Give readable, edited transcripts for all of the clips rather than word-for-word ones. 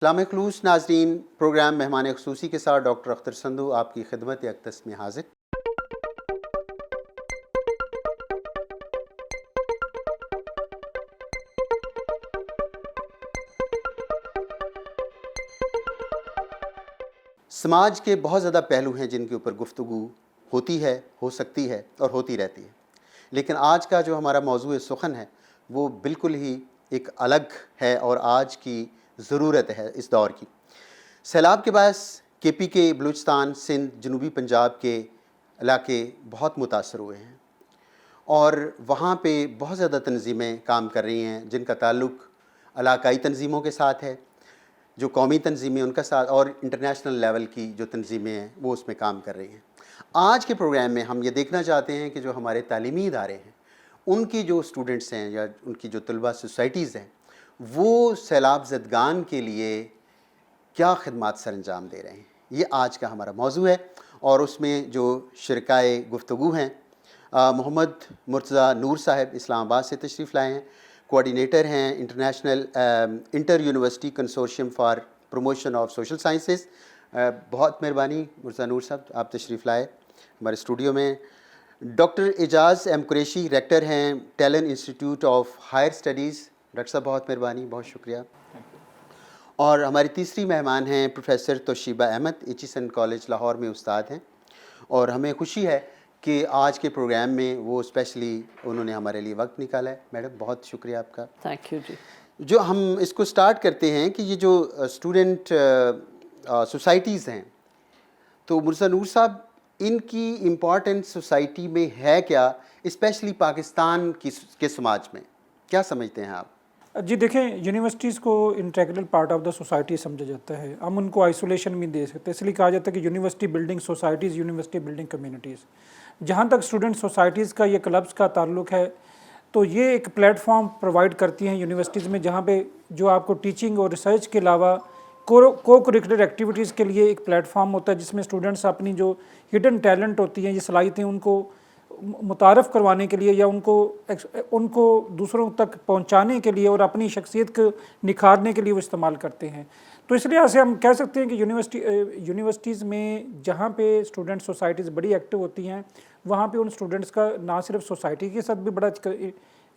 اسلام خلوص ناظرین، پروگرام مہمان خصوصی کے ساتھ ڈاکٹر اختر سندھو آپ کی خدمت اقدس میں حاضر۔ سماج کے بہت زیادہ پہلو ہیں جن کے اوپر گفتگو ہوتی ہے، ہو سکتی ہے اور ہوتی رہتی ہے، لیکن آج کا جو ہمارا موضوع سخن ہے وہ بالکل ہی ایک الگ ہے اور آج کی ضرورت ہے اس دور کی۔ سیلاب کے باعث کے پی کے، بلوچستان، سندھ، جنوبی پنجاب کے علاقے بہت متاثر ہوئے ہیں اور وہاں پہ بہت زیادہ تنظیمیں کام کر رہی ہیں جن کا تعلق علاقائی تنظیموں کے ساتھ ہے، جو قومی تنظیمیں ان کا ساتھ، اور انٹرنیشنل لیول کی جو تنظیمیں ہیں وہ اس میں کام کر رہی ہیں۔ آج کے پروگرام میں ہم یہ دیکھنا چاہتے ہیں کہ جو ہمارے تعلیمی ادارے ہیں ان کی جو اسٹوڈنٹس ہیں یا ان کی جو طلبہ سوسائٹیز ہیں وہ سیلاب زدگان کے لیے کیا خدمات سر انجام دے رہے ہیں، یہ آج کا ہمارا موضوع ہے۔ اور اس میں جو شرکائے گفتگو ہیں، محمد مرتضیٰ نور صاحب اسلام آباد سے تشریف لائے ہیں، کوآرڈینیٹر ہیں international inter university consortium for promotion of social sciences. بہت مہربانی مرتضیٰ نور صاحب، آپ تشریف لائے ہمارے اسٹوڈیو میں۔ Doctor Ejaz M Qureshi rector ہیں ٹیلن institute of higher studies. Doctor صاحب بہت مہربانی، بہت شکریہ۔ اور ہماری تیسری مہمان ہیں professor Toshiba Ahmed, Aitchison college Lahore میں استاد ہیں، اور ہمیں خوشی ہے کہ آج کے پروگرام میں وہ اسپیشلی انہوں نے ہمارے لیے وقت نکالا ہے۔ میڈم بہت شکریہ آپ کا۔ تھینک یو جی۔ جو ہم اس کو سٹارٹ کرتے ہیں کہ یہ جو اسٹوڈنٹ سوسائٹیز ہیں، تو مرزا نور صاحب ان کی امپورٹنس سوسائٹی میں ہے کیا، اسپیشلی پاکستان کے سماج میں کیا سمجھتے ہیں آپ؟ جی دیکھیں، یونیورسٹیز کو integral part of the society سمجھا جاتا ہے، ہم ان کو آئسولیشن میں دے سکتے ہیں، اس لیے کہا جاتا ہے کہ university building societies, university building communities. جہاں تک اسٹوڈنٹ سوسائٹیز کا یہ کلبس کا تعلق ہے تو یہ ایک پلیٹ فارم پرووائڈ کرتی ہیں یونیورسٹیز میں، جہاں پہ جو آپ کو ٹیچنگ اور ریسرچ کے علاوہ کو کریکولر ایکٹیویٹیز کے لیے ایک پلیٹ فارم ہوتا ہے جس میں اسٹوڈنٹس اپنی جو ہڈن ٹیلنٹ ہوتی ہیں، یہ صلاحیتیں ان کو متعارف کروانے کے لیے یا ان کو دوسروں تک پہنچانے کے لیے اور اپنی شخصیت کو نکھارنے کے لیے وہ استعمال کرتے ہیں۔ تو اس لحاظ سے ہم کہہ سکتے ہیں کہ یونیورسٹیز میں جہاں پہ اسٹوڈنٹ سوسائٹیز بڑی ایکٹیو ہوتی ہیں وہاں پہ ان اسٹوڈنٹس کا نہ صرف سوسائٹی کے ساتھ بھی بڑا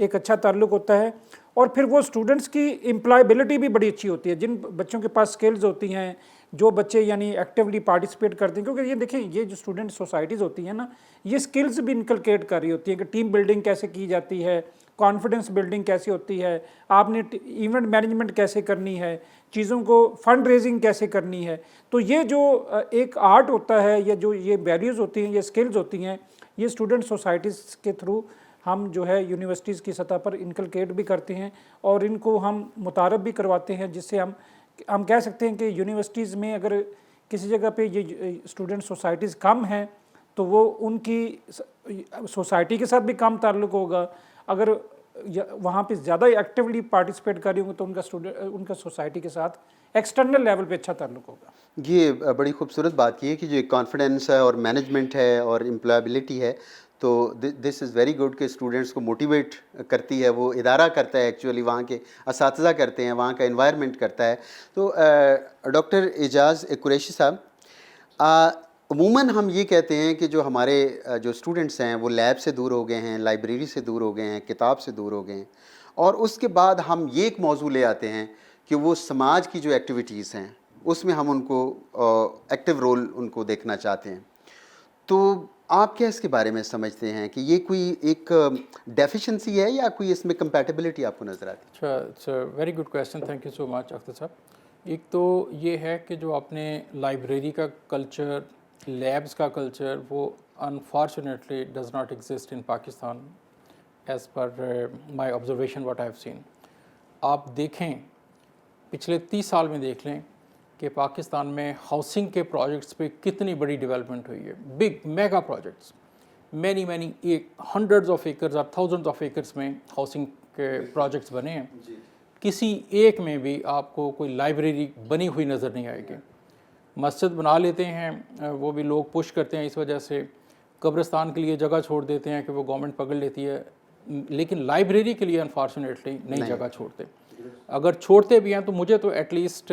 ایک اچھا تعلق ہوتا ہے، اور پھر وہ اسٹوڈنٹس کی امپلائبلٹی بھی بڑی اچھی ہوتی ہے۔ جن بچوں کے پاس سکلز ہوتی ہیں، جو بچے یعنی ایکٹیولی پارٹیسپیٹ کرتے ہیں، کیونکہ یہ دیکھیں یہ جو اسٹوڈنٹ سوسائٹیز ہوتی ہیں نا، یہ سکلز بھی انکلکیٹ کر رہی ہوتی ہیں کہ ٹیم بلڈنگ کیسے کی جاتی ہے، کانفیڈنس بلڈنگ کیسے ہوتی ہے، آپ نے ایونٹ مینجمنٹ کیسے کرنی ہے، چیزوں کو فنڈ ریزنگ کیسے کرنی ہے۔ تو یہ جو ایک آرٹ ہوتا ہے یا جو یہ ویلیوز ہوتی ہیں، یہ سکلز ہوتی ہیں، یہ اسٹوڈنٹ سوسائٹیز کے تھرو ہم جو ہے یونیورسٹیز کی سطح پر انکلکیٹ بھی کرتے ہیں اور ان کو ہم متعارف بھی کرواتے ہیں، جس سے ہم کہہ سکتے ہیں کہ یونیورسٹیز میں اگر کسی جگہ پہ یہ اسٹوڈنٹ سوسائٹیز کم ہیں تو وہ ان کی سوسائٹی کے ساتھ بھی کم تعلق ہوگا، اگر وہاں پہ زیادہ ایکٹیولی پارٹیسپیٹ کر رہی ہوں تو ان کا سوسائٹی کے ساتھ ایکسٹرنل لیول پہ اچھا تعلق ہوگا۔ یہ بڑی خوبصورت بات کی ہے کہ جو کانفیڈنس ہے اور مینجمنٹ ہے اور امپلائبلٹی ہے، تو دس از ویری گڈ کہ اسٹوڈنٹس کو موٹیویٹ کرتی ہے، وہ ادارہ کرتا ہے، ایکچولی وہاں کے اساتذہ کرتے ہیں، وہاں کا انوائرمنٹ کرتا ہے۔ تو ڈاکٹر اعجاز قریشی صاحب، عموماً ہم یہ کہتے ہیں کہ جو ہمارے جو اسٹوڈنٹس ہیں وہ لیب سے دور ہو گئے ہیں، لائبریری سے دور ہو گئے ہیں، کتاب سے دور ہو گئے ہیں، اور اس کے بعد ہم یہ ایک موضوع لے آتے ہیں کہ وہ سماج کی جو ایکٹیویٹیز ہیں اس میں ہم ان کو ایکٹیو رول ان کو دیکھنا چاہتے ہیں۔ تو آپ کیا اس کے بارے میں سمجھتے ہیں کہ یہ کوئی ایک ڈیفیشنسی ہے یا کوئی اس میں کمپیٹیبلٹی آپ کو نظر آتی ہے؟ اچھا، it's a very good question, thank you so much Akhtar صاحب۔ ایک تو یہ ہے کہ جو آپ نے لائبریری کا کلچر، لیبس کا کلچر، وہ unfortunately does not exist in Pakistan as per my observation what I have seen. آپ دیکھیں پچھلے 30 سال میں دیکھ لیں کہ پاکستان میں ہاؤسنگ کے پروجیکٹس پہ کتنی بڑی ڈیولپمنٹ ہوئی ہے، big mega projects, many hundreds of acres اور تھاؤزنڈز آف ایکرز میں ہاؤسنگ کے پروجیکٹس بنے ہیں۔ کسی ایک میں بھی آپ کو کوئی لائبریری بنی ہوئی نظر نہیں آئے گی۔ مسجد بنا لیتے ہیں، وہ بھی لوگ پش کرتے ہیں اس وجہ سے، قبرستان کے لیے جگہ چھوڑ دیتے ہیں کہ وہ گورنمنٹ پکڑ لیتی ہے، لیکن لائبریری کے لیے انفارچونیٹلی نہیں جگہ چھوڑتے۔ اگر چھوڑتے بھی ہیں تو مجھے تو at least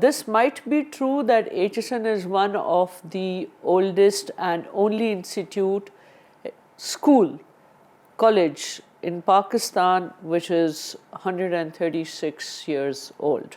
This might be true that HSN is one of the oldest and only institute, school, college in Pakistan which is 136 years old.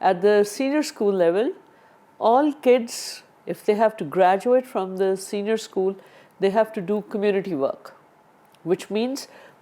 At the senior school level, all kids, if they have to graduate from the senior school, they have to do community work, which means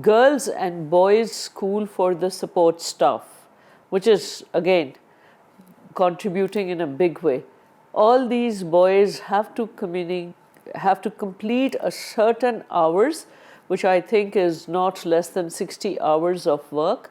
girls and boys school for the support staff, which is again contributing in a big way. All these boys have to complete a certain hours, which I think is not less than 60 hours of work.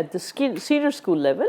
at the senior school level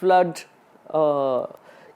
flood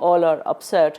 all are upset,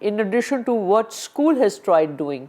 in addition to what school has tried doing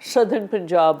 southern Punjab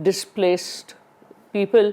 displaced people,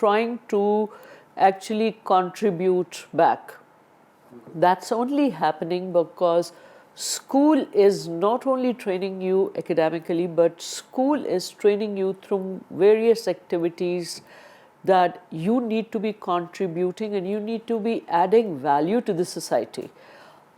trying to actually contribute back. That's only happening because school is not only training you academically, but school is training you through various activities that you need to be contributing and you need to be adding value to the society.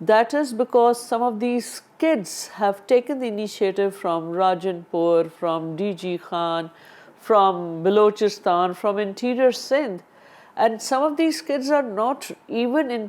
that is because some of these kids have taken the initiative from Rajanpur, from DG Khan, from Balochistan, from interior Sindh, and some of these kids are not even in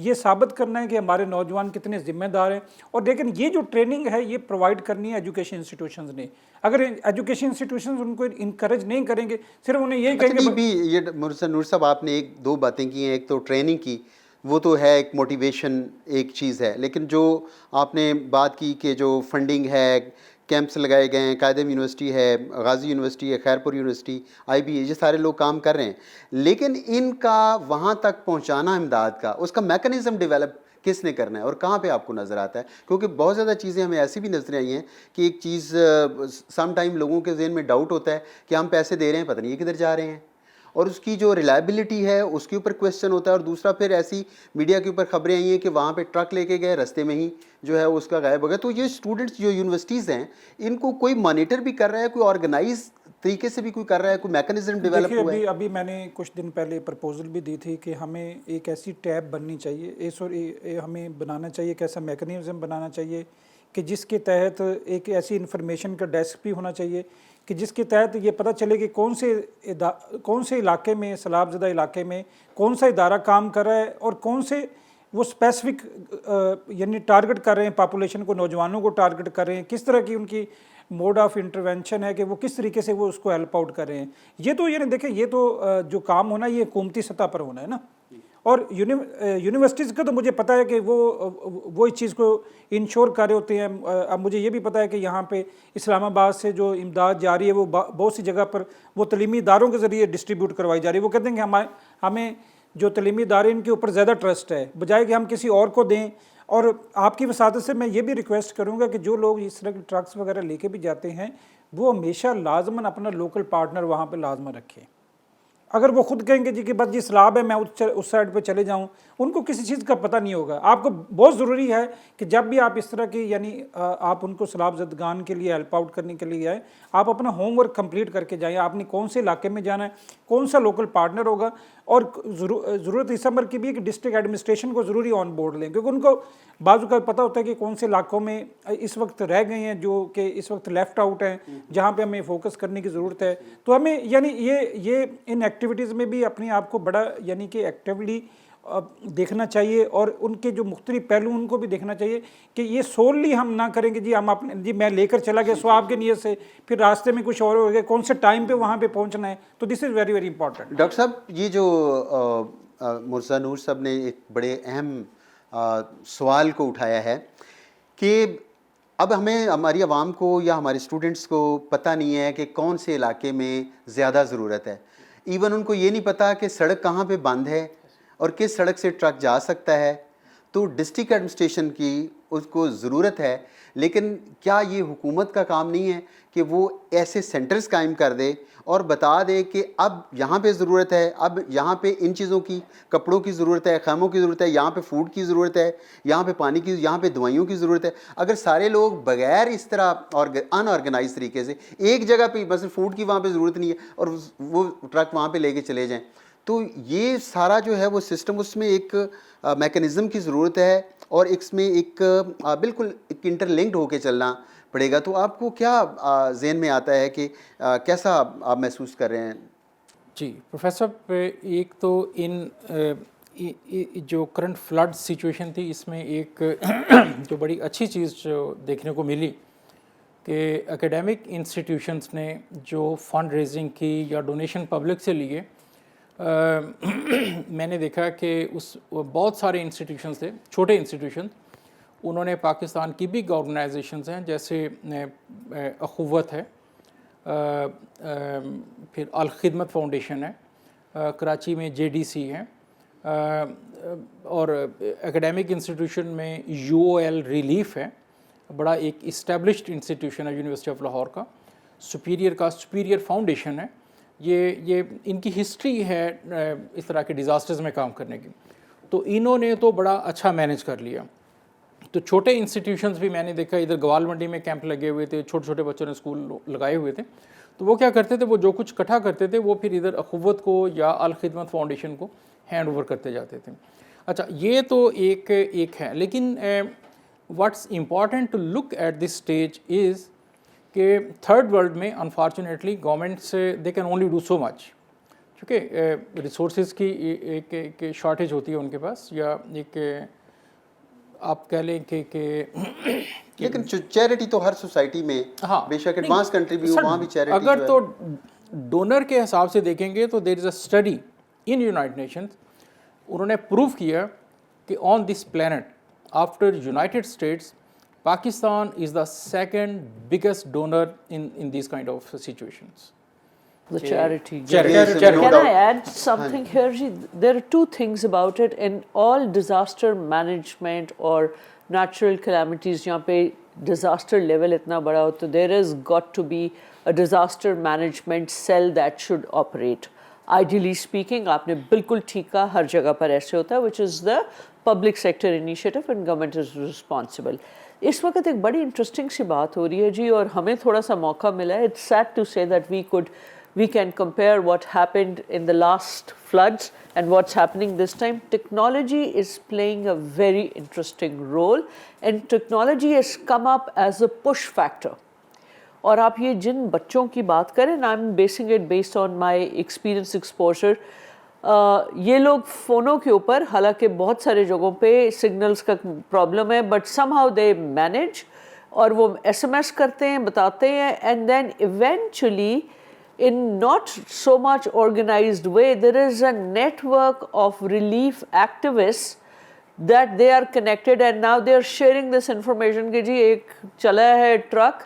یہ ثابت کرنا ہے کہ ہمارے نوجوان کتنے ذمہ دار ہیں. اور لیکن یہ جو ٹریننگ ہے یہ پرووائڈ کرنی ہے ایجوکیشن انسٹیٹیوشنز نے. اگر ایجوکیشن انسٹیٹیوشنز ان کو انکریج نہیں کریں گے, صرف انہیں یہی کہیں گے. بھی یہ نور صاحب آپ نے ایک دو باتیں کی ہیں, ایک تو ٹریننگ کی, وہ تو ہے ایک موٹیویشن ایک چیز ہے, لیکن جو آپ نے بات کی کہ جو فنڈنگ ہے, کیمپس لگائے گئے ہیں, قائدم یونیورسٹی ہے, غازی یونیورسٹی ہے, خیرپور یونیورسٹی, آئی بی, یہ سارے لوگ کام کر رہے ہیں, لیکن ان کا وہاں تک پہنچانا امداد کا, اس کا میکانزم ڈیولپ کس نے کرنا ہے اور کہاں پہ آپ کو نظر آتا ہے؟ کیونکہ بہت زیادہ چیزیں ہمیں ایسی بھی نظر آئی ہیں کہ ایک چیز سم ٹائم لوگوں کے ذہن میں ڈاؤٹ ہوتا ہے کہ ہم پیسے دے رہے ہیں, پتہ نہیں یہ کدھر جا رہے ہیں, اور اس کی جو ریلائبلٹی ہے اس کے اوپر کویسچن ہوتا ہے. اور دوسرا پھر ایسی میڈیا کے اوپر خبریں آئی ہیں کہ وہاں پہ ٹرک لے کے گئے, رستے میں ہی جو ہے اس کا غائب ہو گیا. تو یہ اسٹوڈنٹس جو یونیورسٹیز ہیں ان کو کوئی مانیٹر بھی کر رہا ہے, کوئی آرگنائز طریقے سے بھی کوئی کر رہا ہے, کوئی میکانزم ڈیولپ ہوا ہے؟ ابھی میں نے کچھ دن پہلے پرپوزل بھی دی تھی کہ ہمیں ایک ایسی ٹیب بننی چاہیے, ہمیں بنانا چاہیے, ایک ایسا میکانزم بنانا چاہیے کہ جس کے تحت ایک ایسی انفارمیشن کا ڈیسک بھی ہونا چاہیے کہ جس کے تحت یہ پتہ چلے کہ کون سے علاقے میں, سیلاب زدہ علاقے میں کون سا ادارہ کام کر رہا ہے اور کون سے وہ اسپیسیفک یعنی ٹارگٹ کر رہے ہیں پاپولیشن کو, نوجوانوں کو ٹارگٹ کر رہے ہیں, کس طرح کی ان کی موڈ آف انٹرونشن ہے کہ وہ کس طریقے سے وہ اس کو ہیلپ آؤٹ کر رہے ہیں. یہ تو یعنی دیکھیں یہ تو جو کام ہونا یہ حکومتی سطح پر ہونا ہے نا. اور یونیورسٹیز کا تو مجھے پتہ ہے کہ وہ اس چیز کو انشور کر رہے ہوتے ہیں. اب مجھے یہ بھی پتہ ہے کہ یہاں پہ اسلام آباد سے جو امداد جاری ہے وہ بہت سی جگہ پر وہ تعلیمی اداروں کے ذریعے ڈسٹریبیوٹ کروائی جا رہی ہے. وہ کہتے ہیں کہ ہمیں جو تعلیمی ادارے ان کے اوپر زیادہ ٹرسٹ ہے بجائے کہ ہم کسی اور کو دیں. اور آپ کی وساطت سے میں یہ بھی ریکویسٹ کروں گا کہ جو لوگ اس طرح کے ٹرکس وغیرہ لے کے بھی جاتے ہیں وہ ہمیشہ لازماً اپنا لوکل پارٹنر وہاں پہ لازماً رکھیں. اگر وہ خود کہیں گے جی کہ بس جی سیلاب ہے میں اس سائڈ پہ چلے جاؤں, ان کو کسی چیز کا پتہ نہیں ہوگا. آپ کو بہت ضروری ہے کہ جب بھی آپ اس طرح کی یعنی آپ ان کو سیلاب زدگان کے لیے ہیلپ آؤٹ کرنے کے لیے آئیں, آپ اپنا ہوم ورک کمپلیٹ کر کے جائیں. آپ نے کون سے علاقے میں جانا ہے, کون سا لوکل پارٹنر ہوگا, اور ضرورت اس امر کی بھی ہے کہ ڈسٹرکٹ ایڈمنسٹریشن کو ضروری آن بورڈ لیں, کیونکہ ان کو بعض اوقات پتہ ہوتا ہے کہ کون سے علاقوں میں اس وقت رہ گئے ہیں جو کہ اس وقت لیفٹ آؤٹ ہیں, جہاں پہ ہمیں فوکس کرنے کی ضرورت ہے. تو ہمیں یعنی یہ ان ایکٹیویٹیز میں بھی اپنے آپ کو بڑا یعنی کہ ایکٹیولی دیکھنا چاہیے, اور ان کے جو مختلف پہلو ان کو بھی دیکھنا چاہیے کہ یہ سوللی ہم نہ کریں کہ جی ہم اپنے جی میں لے کر چلا گیا سواب کی نیت سے, پھر راستے میں کچھ اور ہو گیا, کون سے ٹائم پہ وہاں پہ پہنچنا ہے. تو this is very very important. Doctor صاحب یہ جو مرزا نور صاحب نے ایک بڑے اہم سوال کو اٹھایا ہے کہ اب ہمیں ہماری عوام کو یا ہمارے اسٹوڈنٹس کو پتہ نہیں ہے کہ کون سے علاقے میں زیادہ ضرورت ہے. ایون ان کو یہ نہیں پتہ کہ سڑک کہاں پہ بند ہے اور کس سڑک سے ٹرک جا سکتا ہے. تو ڈسٹرکٹ ایڈمنسٹریشن کی اس کو ضرورت ہے, لیکن کیا یہ حکومت کا کام نہیں ہے کہ وہ ایسے سینٹرز قائم کر دے اور بتا دے کہ اب یہاں پہ ضرورت ہے, اب یہاں پہ ان چیزوں کی, کپڑوں کی ضرورت ہے, خیموں کی ضرورت ہے, یہاں پہ فوڈ کی ضرورت ہے, یہاں پہ پانی کی, یہاں پہ دوائیوں کی ضرورت ہے. اگر سارے لوگ بغیر اس طرح ان آرگنائز طریقے سے ایک جگہ پہ مثلا فوڈ کی وہاں پہ ضرورت نہیں ہے اور وہ ٹرک وہاں پہ لے کے چلے جائیں, تو یہ سارا جو ہے وہ سسٹم, اس میں ایک میکانزم کی ضرورت ہے اور اس میں ایک بالکل ایک انٹر لنکڈ ہو کے چلنا پڑے گا. تو آپ کو کیا ذہن میں آتا ہے کہ کیسا آپ محسوس کر رہے ہیں؟ جی پروفیسر, ایک تو ان جو کرنٹ فلڈ سچویشن تھی اس میں ایک جو بڑی اچھی چیز جو دیکھنے کو ملی کہ اکیڈیمک انسٹیٹیوشنس نے جو فنڈ ریزنگ کی یا ڈونیشن پبلک سے لیے, میں نے دیکھا کہ بہت سارے انسٹیٹیوشنس تھے, چھوٹے انسٹیٹیوشنس, انہوں نے پاکستان کی بگ آرگنائزیشنز ہیں جیسے اخوت ہے, پھر الخدمت فاؤنڈیشن ہے, کراچی میں JDC ہے, اور اکیڈیمک انسٹیٹیوشن میں UOL ریلیف ہے, بڑا ایک اسٹیبلشڈ انسٹیٹیوشن ہے یونیورسٹی آف لاہور کا, سپیریئر فاؤنڈیشن ہے. یہ ان کی ہسٹری ہے اس طرح کے ڈیزاسٹرز میں کام کرنے کی, تو انہوں نے تو بڑا اچھا مینیج کر لیا. تو چھوٹے انسٹیٹیوشنز بھی میں نے دیکھا, ادھر گوال منڈی میں کیمپ لگے ہوئے تھے, چھوٹے چھوٹے بچوں نے اسکول لگائے ہوئے تھے, تو وہ کیا کرتے تھے, وہ جو کچھ اکٹھا کرتے تھے وہ پھر ادھر اخوت کو یا الخدمت فاؤنڈیشن کو ہینڈ اوور کرتے جاتے تھے. اچھا یہ تو ایک ہے, لیکن what's important to look at this stage is کہ تھرڈ ورلڈ میں unfortunately governments they can only do so much, چونکہ ریسورسز کی ایک شارٹیج ہوتی ہے ان کے پاس، یا ایک آپ کہہ لیں کہ لیکن چیریٹی تو ہر سوسائٹی میں، ہاں بے شک ایڈوانس کنٹری بھی ہو وہاں بھی چیریٹی اگر تو ڈونر کے حساب سے دیکھیں گے تو there is a study in United Nations, انہوں نے پروو کیا کہ on this planet after United States Pakistan is the second biggest donor in these kind of situations. The charity. Charity. Can I add something here? Ji? There are two things about it. In all disaster management or natural calamities, jahan pe disaster level itna bada ho, to there has got to be a disaster management cell that should operate. Ideally speaking, aapne bilkul theek kaha, har jagah par aise hota hai, which is the public sector initiative and government is responsible. اس وقت ایک بڑی interesting سی بات ہو رہی ہے جی، اور ہمیں تھوڑا سا موقع ملا ہے. It's sad to say that we can compare what happened in the last floods and what's happening this time. Technology is playing a very interesting role and technology has come up as a push factor. اور آپ یہ جن بچوں کی بات کریں نا، I am basing it based on my experience exposure, یہ لوگ فونوں کے اوپر، حالانکہ بہت سارے جگہوں پہ سگنلز کا پرابلم ہے، but somehow they manage, اور وہ ایس ایم ایس کرتے ہیں، بتاتے ہیں، and then eventually in not so much organized way there is a network of relief activists that they are connected and now they are sharing this information کہ جی ایک چلا ہے ٹرک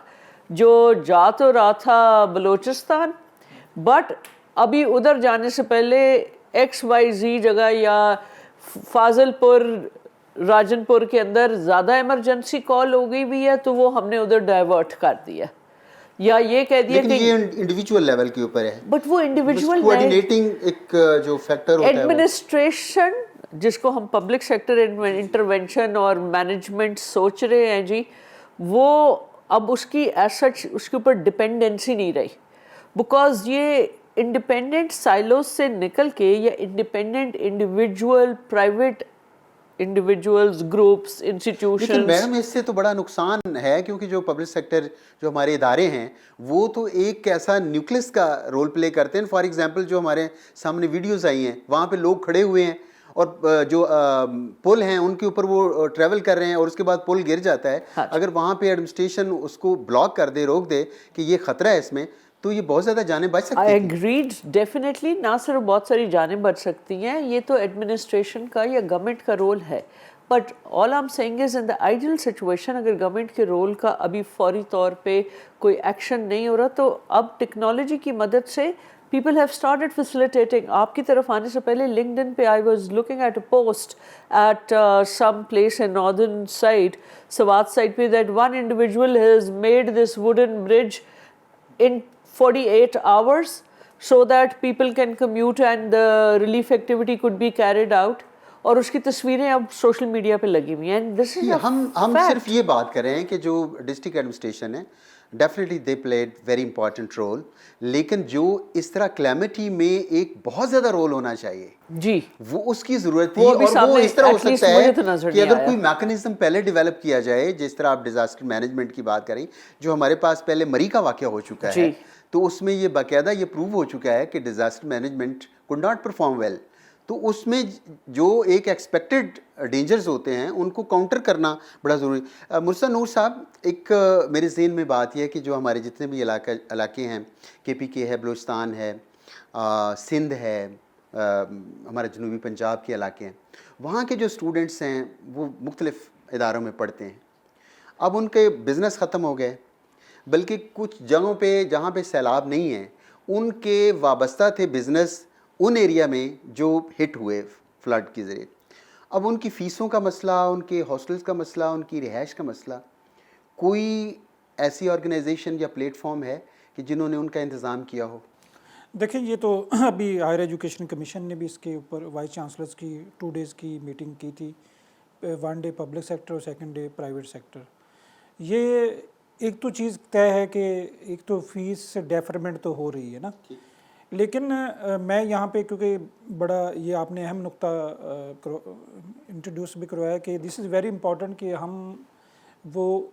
جو جا تو رہا تھا بلوچستان، بٹ ابھی ادھر جانے سے پہلے ایکس وائی زی جگہ یا فاضل پور راجن پور کے اندر زیادہ ایمرجنسی کال ہو گئی بھی ہے تو وہ ہم نے ادھر ڈائیورٹ کر دیا، یا یہ کہہ دیا کہ یہ انڈیویجول لیول کے اوپر ہے. بٹ وہ انڈیویجول کوآرڈینیٹنگ ایک جو فیکٹر ہوتا ہے ایڈمنسٹریشن جس کو ہم پبلک سیکٹر انٹرونشن اور مینجمنٹ سوچ رہے ہیں جی، وہ اب اس کی ایز سچ اس کے اوپر ڈپینڈنسی نہیں رہی، بیکاز یہ انڈیپینڈنٹ سائلوز سے نکل کے یا independent individual private individuals groups institutions. لیکن میڈم اس سے تو بڑا نقصان ہے، کیونکہ جو پبلک سیکٹر جو ہمارے ادارے ہیں وہ تو ایک ایسا نیوکلس کا رول پلے کرتے ہیں. فار ایگزامپل جو ہمارے سامنے ویڈیوز آئی ہیں وہاں پہ لوگ کھڑے ہوئے ہیں اور جو پل ہیں ان کے اوپر وہ ٹریول کر رہے ہیں اور اس کے بعد پل گر جاتا ہے. اگر وہاں پہ ایڈمنسٹریشن اس کو بلاک کر دے، روک دے کہ یہ خطرہ ہے اس میں، تو یہ بہت زیادہ جانیں بچ سکتی ہیں. I agreed definitely، نہ صرف بہت ساری جانیں بچ سکتی ہیں، یہ تو ایڈمنسٹریشن کا یا گورنمنٹ کا رول ہے. But all I'm saying is in the ideal situation اگر گورنمنٹ کے رول کا ابھی فوری طور پہ کوئی ایکشن نہیں ہو رہا تو اب ٹیکنالوجی کی مدد سے people have started facilitating. آپ کی طرف آنے سے پہلے LinkedIn پہ I was looking at a post at some place in northern side, Sawat side پہ, that one individual has made this wooden bridge in 48 hours so that people can commute and the relief activity could be carried out. اور اس کی تصویریں اب social media پہ لگی ہوئی ہیں. ہم صرف یہ بات کر رہے ہیں کہ جو ڈسٹرکٹ ایڈمنسٹریشن ہے definitely they played very important role, لیکن جو اس طرح کلیمٹی میں ایک بہت زیادہ رول ہونا چاہیے جی، وہ اس کی ضرورت تھی. اور وہ اس طرح ہو سکتا ہے کہ اگر کوئی میکانزم پہلے ڈیولپ کیا جائے، جس طرح آپ ڈیزاسٹر مینجمنٹ کی بات کریں، جو ہمارے پاس پہلے مری کا واقعہ ہو چکا ہے تو اس میں یہ باقاعدہ یہ پروو ہو چکا ہے کہ disaster management could not perform well. تو اس میں جو ایک ایکسپیکٹڈ ڈینجرز ہوتے ہیں ان کو کاؤنٹر کرنا بڑا ضروری. مرسل نور صاحب، ایک میرے ذہن میں بات یہ ہے کہ جو ہمارے جتنے بھی علاقے ہیں، KPK ہے، بلوچستان ہے، سندھ ہے، ہمارے جنوبی پنجاب کے علاقے ہیں، وہاں کے جو اسٹوڈنٹس ہیں وہ مختلف اداروں میں پڑھتے ہیں. اب ان کے بزنس ختم ہو گئے، بلکہ کچھ جگہوں پہ جہاں پہ سیلاب نہیں ہیں ان کے وابستہ تھے بزنس ان ایریا میں جو ہٹ ہوئے فلڈ کے ذریعے. اب ان کی فیسوں کا مسئلہ، ان کے ہاسٹلز کا مسئلہ، ان کی رہائش کا مسئلہ، کوئی ایسی آرگنائزیشن یا پلیٹ فارم ہے کہ جنہوں نے ان کا انتظام کیا ہو؟ دیکھیں، یہ تو ابھی ہائر ایجوکیشن کمیشن نے بھی اس کے اوپر وائس چانسلرز کی 2 days کی میٹنگ کی تھی. 1 day پبلک سیکٹر اور 2nd day پرائیویٹ سیکٹر. یہ ایک تو چیز طے ہے کہ ایک تو فیس ڈیفرمنٹ تو ہو رہی ہے نا، لیکن میں یہاں پہ کیونکہ بڑا یہ آپ نے اہم نقطہ انٹروڈیوس بھی کروایا کہ دس از ویری امپورٹنٹ کہ ہم وہ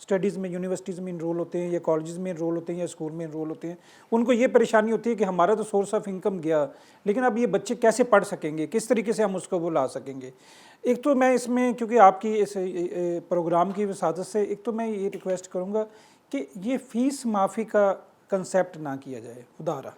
اسٹڈیز میں یونیورسٹیز میں انرول ہوتے ہیں یا کالجز میں انرول ہوتے ہیں یا اسکول میں انرول ہوتے ہیں. ان کو یہ پریشانی ہوتی ہے کہ ہمارا تو سورس آف انکم گیا, لیکن اب یہ بچے کیسے پڑھ سکیں گے, کس طریقے سے ہم اس کو وہ لا سکیں گے. ایک تو میں اس میں کیونکہ آپ کی اس پروگرام کی وساطت سے ایک تو میں یہ ریکویسٹ کروں گا کہ یہ فیس معافی کا کنسیپٹ نہ کیا جائے خدا را,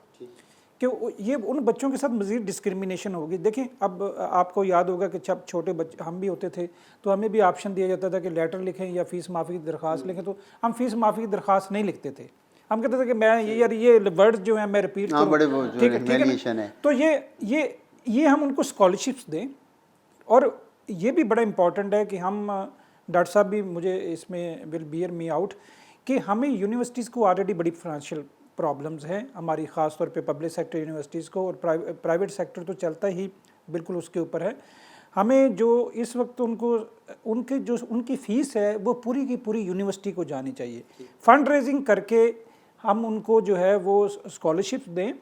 کہ یہ ان بچوں کے ساتھ مزید ڈسکرمنیشن ہوگی. دیکھیں اب آپ کو یاد ہوگا کہ جب چھوٹے بچے ہم بھی ہوتے تھے تو ہمیں بھی آپشن دیا جاتا تھا کہ لیٹر لکھیں یا فیس معافی کی درخواست لکھیں, تو ہم فیس معافی کی درخواست نہیں لکھتے تھے. ہم کہتے تھے کہ میں یہ ورڈ جو ہیں میں ریپیٹ کروں, ٹھیک ہے. تو یہ ہم ان کو اسکالرشپس دیں. اور یہ بھی بڑا امپورٹنٹ ہے کہ ہم, ڈاکٹر صاحب بھی مجھے اس میں ول بیئر می آؤٹ, کہ ہمیں یونیورسٹیز کو آلریڈی بڑی فائنینشیل پرابلمز ہیں ہماری, خاص طور پہ پبلک سیکٹر یونیورسٹیز کو, اور پرائیویٹ سیکٹر تو چلتا ہی بالکل اس کے اوپر ہے. ہمیں جو اس وقت ان کی فیس ہے وہ پوری کی پوری یونیورسٹی کو جانی چاہیے. فنڈ ریزنگ کر کے ہم ان کو جو ہے وہ اسکالرشپس دیں,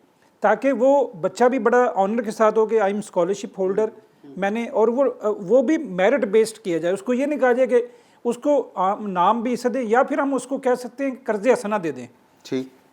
تاکہ وہ بچہ بھی بڑا آنر کے ساتھ ہو کہ آئی ایم اسکالرشپ ہولڈر میں نے, اور وہ بھی میرٹ بیسڈ کیا جائے. اس کو یہ نہیں کہا جائے کہ اس کو نام بھی اسے دیں, یا پھر ہم اس کو کہہ سکتے ہیں قرض حسنہ دے دیں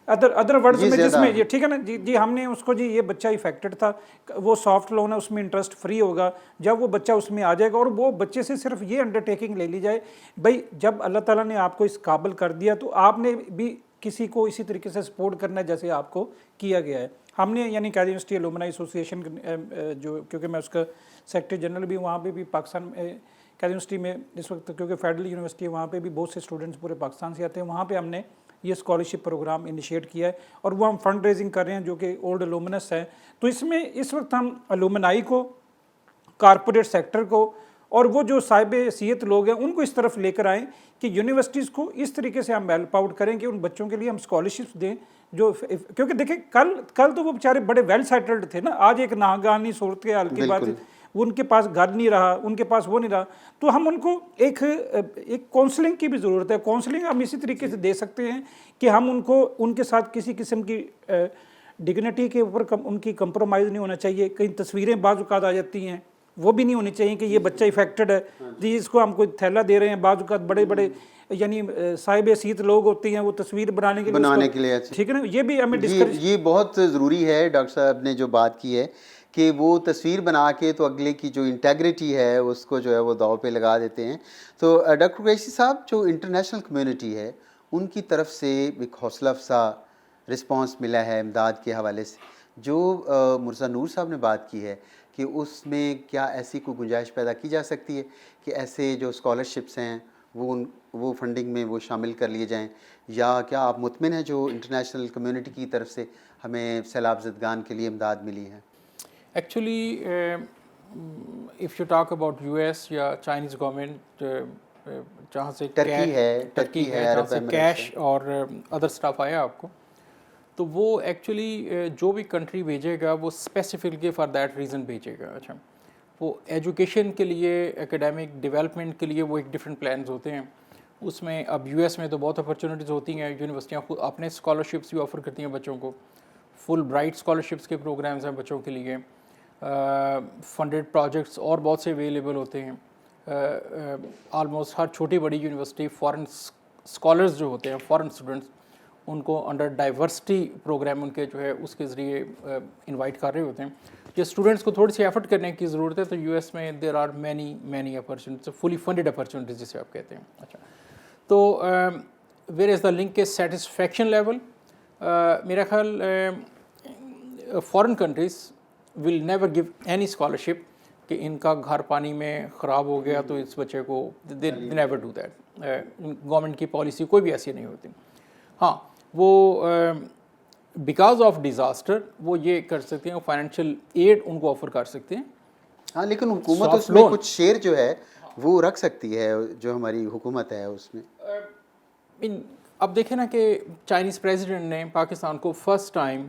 ادر ورڈز میں, جس میں یہ ٹھیک ہے نا جی ہم نے اس کو جی یہ بچہ افیکٹڈ تھا, وہ سافٹ لون ہے اس میں انٹرسٹ فری ہوگا. جب وہ بچہ اس میں آ جائے گا, اور وہ بچے سے صرف یہ انڈرٹیکنگ لے لی جائے بھائی جب اللہ تعالیٰ نے آپ کو اس قابل کر دیا تو آپ نے بھی کسی کو اسی طریقے سے سپورٹ کرنا ہے جیسے آپ کو کیا گیا ہے. ہم نے یعنی قائد یونیورسٹی الومنائی ایسوسیشن جو, کیونکہ میں اس کا سیکرٹری جنرل بھی, وہاں پہ بھی پاکستان قائد یونیورسٹی میں اس وقت کیونکہ فیڈرل یونیورسٹی ہے وہاں پہ بھی بہت سے اسٹوڈنٹس پورے پاکستان سے آتے ہیں, وہاں پہ ہم نے یہ اسکالرشپ پروگرام انیشیٹ کیا ہے, اور وہ ہم فنڈ ریزنگ کر رہے ہیں جو کہ اولڈ الومنس ہے. تو اس میں اس وقت ہم الومنائی کو, کارپوریٹ سیکٹر کو, اور وہ جو صاحب حیثیت لوگ ہیں ان کو اس طرف لے کر آئیں کہ یونیورسٹیز کو اس طریقے سے ہم ہیلپ آؤٹ کریں کہ ان بچوں کے لیے ہم اسکالرشپس دیں جو, کیونکہ دیکھیں کل تو وہ بیچارے بڑے ویل سیٹلڈ تھے نا, آج ایک ناگہانی صورت حال کی بات ہے, ان کے پاس گھر نہیں رہا, ان کے پاس وہ نہیں رہا, تو ہم ان کو ایک کونسلنگ کی بھی ضرورت ہے. کونسلنگ ہم اسی طریقے سے دے سکتے ہیں کہ ہم ان کو ان کے ساتھ کسی قسم کی ڈگنیٹی کے اوپر ان کی کمپرومائز نہیں ہونا چاہیے. کئی تصویریں بعض اوقات آ جاتی ہیں, وہ بھی نہیں ہونی چاہیے کہ یہ بچہ افیکٹڈ ہے جی اس کو ہم کوئی تھیلا دے رہے ہیں. بعض اوقات بڑے بڑے یعنی صاحب حیثیت لوگ ہوتے ہیں وہ تصویر بنانے کے لیے, ٹھیک ہے نا, یہ بھی ہمیں یہ بہت ضروری ہے. ڈاکٹر صاحب نے جو بات کی ہے کہ وہ تصویر بنا کے تو اگلے کی جو انٹیگریٹی ہے اس کو جو ہے وہ داؤ پہ لگا دیتے ہیں. تو ڈاکٹر قریشی صاحب, جو انٹرنیشنل کمیونٹی ہے ان کی طرف سے ایک حوصلہ افزا رسپانس ملا ہے امداد کے حوالے سے, جو مرزا نور صاحب نے بات کی ہے کہ اس میں کیا ایسی کوئی گنجائش پیدا کی جا سکتی ہے کہ ایسے جو اسکالرشپس ہیں وہ فنڈنگ میں وہ شامل کر لیے جائیں, یا کیا آپ مطمئن ہیں جو انٹرنیشنل کمیونٹی کی طرف سے ہمیں سیلاب زدگان کے لیے امداد ملی ہے؟ Actually if you talk about U S یا چائنیز گورنمنٹ, جہاں سے ٹرکی ہے جہاں سے کیش اور ادر اسٹاف آیا آپ کو, تو وہ ایکچولی جو بھی کنٹری بھیجے گا وہ اسپیسیفکلی فار دیٹ ریزن بھیجے گا. اچھا, وہ ایجوکیشن کے لیے, ایکیڈیمک ڈیولپمنٹ کے لیے وہ ایک ڈفرینٹ پلانز ہوتے ہیں. اس میں اب یو ایس میں تو بہت اپرچونیٹیز ہوتی ہیں, یونیورسٹیاں خود اپنے اسکالرشپس بھی آفر کرتی ہیں بچوں کو, فل برائٹ اسکالرشپس کے پروگرامز ہیں بچوں کے لیے, فنڈیڈ پروجیکٹس اور بہت سے اویلیبل ہوتے ہیں. آلموسٹ ہر چھوٹی بڑی یونیورسٹی فارن اسکالرز جو ہوتے ہیں, فارن اسٹوڈنٹس, ان کو انڈر ڈائیورسٹی پروگرام ان کے جو ہے اس کے ذریعے انوائٹ کر رہے ہوتے ہیں. جو اسٹوڈنٹس کو تھوڑی سی ایفرٹ کرنے کی ضرورت ہے, تو یو ایس میں there are many opportunities, fully funded opportunities جسے آپ کہتے ہیں. اچھا, تو ویئر از دا لنک کے سیٹسفیکشن لیول, میرا خیال foreign countries will never give any scholarship کہ ان کا گھر پانی میں خراب ہو گیا تو اس بچے کو, they never do that. Government کی پالیسی کوئی بھی ایسی نہیں ہوتی. ہاں, وہ بیکاز آف ڈیزاسٹر وہ یہ کر سکتے ہیں, فائنینشیل ایڈ ان کو آفر کر سکتے ہیں. ہاں, لیکن حکومت اس میں کچھ شیئر جو ہے وہ رکھ سکتی ہے, جو ہماری حکومت ہے اس میں. اب دیکھیں نا کہ چائنیز پریزیڈنٹ نے پاکستان کو فرسٹ ٹائم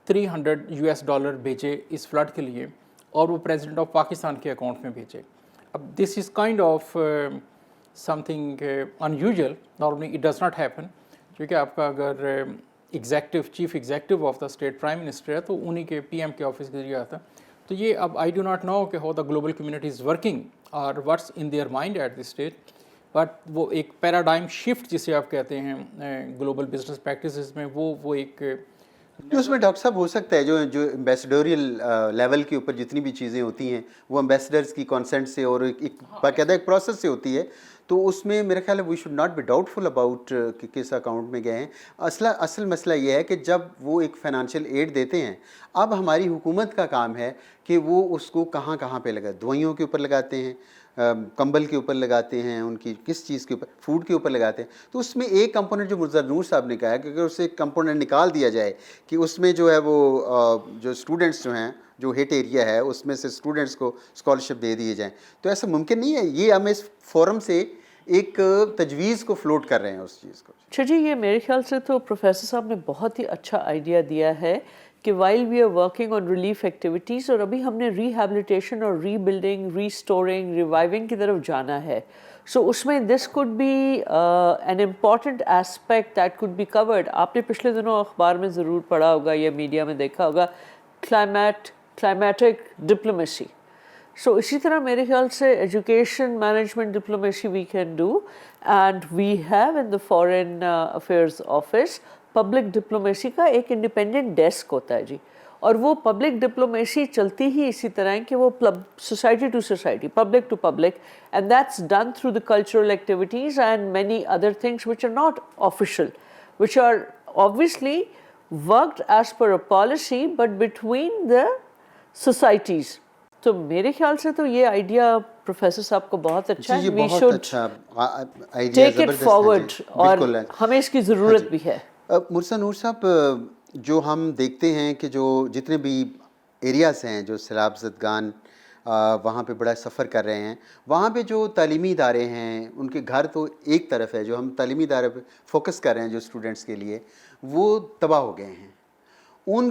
$300 بھیجے اس فلڈ کے لیے, اور وہ پریزیڈنٹ آف پاکستان کے اکاؤنٹ میں بھیجے. اب دس is kind of some thing in usual, normally it does not happen, کیونکہ آپ کا اگر chief executive of the state prime minister ہے تو انہی کے پی ایم کے آفس کے ذریعے آتا ہے. تو یہ اب آئی ڈو ناٹ نو کہ how the global community is working اور what's in their mind at this stage, but وہ ایک پیراڈائم شفٹ جسے آپ کہتے ہیں گلوبل بزنس پریکٹسز میں، وہ ایک اس میں ڈاکٹر صاحب ہو سکتا ہے جو امبیسڈوریل لیول کے اوپر جتنی بھی چیزیں ہوتی ہیں وہ امبیسڈرس کی کانسنٹ سے اور ایک باقاعدہ ایک پروسیس سے ہوتی ہے، تو اس میں میرا خیال ہے we should not be doubtful about کہ کس اکاؤنٹ میں گئے ہیں. اصل مسئلہ یہ ہے کہ جب وہ ایک فائنانشیل ایڈ دیتے ہیں، اب ہماری حکومت کا کام ہے کہ وہ اس کو کہاں کہاں پہ لگا، دوائیوں کے اوپر لگاتے ہیں، کمبل کے اوپر لگاتے ہیں، ان کی کس چیز کے اوپر، فوڈ کے اوپر لگاتے ہیں. تو اس میں ایک کمپوننٹ جو مرزا نور صاحب نے کہا ہے کہ اگر اسے ایک کمپوننٹ نکال دیا جائے کہ اس میں جو ہے وہ جو اسٹوڈنٹس جو ہیں، جو ہٹ ایریا ہے اس میں سے اسٹوڈنٹس کو اسکالرشپ دے دیے جائیں، تو ایسا ممکن نہیں ہے. یہ ہم اس فورم سے ایک تجویز کو فلوٹ کر رہے ہیں اس چیز کو. اچھا جی، یہ میرے خیال سے تو پروفیسر صاحب نے بہت ہی اچھا آئیڈیا دیا ہے کہ while we are working on relief activities, اور ابھی ہم نے ریہیبلیٹیشن اور ری بلڈنگ، ریسٹورنگ، ریوائونگ کی طرف جانا ہے. سو اس میں this could be an important aspect that could be covered. آپ نے پچھلے دنوں اخبار میں ضرور پڑھا ہوگا یا میڈیا میں دیکھا ہوگا، کلائمیٹک ڈپلومیسی. سو اسی طرح میرے خیال سے education management diplomacy we can do, and we have in the foreign affairs office public diplomacy کا ایک انڈیپینڈنٹ ڈیسک ہوتا ہے جی. اور وہ پبلک ڈپلومیسی چلتی ہی اسی طرح ہے کہ وہ society to society, public to public, and that's done through the cultural activities and many other things which are not official, which are obviously worked as per a policy but between the societies. تو میرے خیال سے تو یہ idea professor صاحب کو بہت اچھا ہے. جی وی بہت شوڈ اچھا آئیڈیا، ٹیک اٹ فارورڈ، اور ہمیں اس کی ضرورت بھی ہے. مرزا نور صاحب، جو ہم دیکھتے ہیں کہ جو جتنے بھی ایریاز ہیں جو سیلاب زدگان وہاں پہ بڑا سفر کر رہے ہیں، وہاں پہ جو تعلیمی ادارے ہیں ان کے گھر تو ایک طرف ہے، جو ہم تعلیمی ادارے پہ فوکس کر رہے ہیں جو اسٹوڈنٹس کے لیے، وہ تباہ ہو گئے ہیں. ان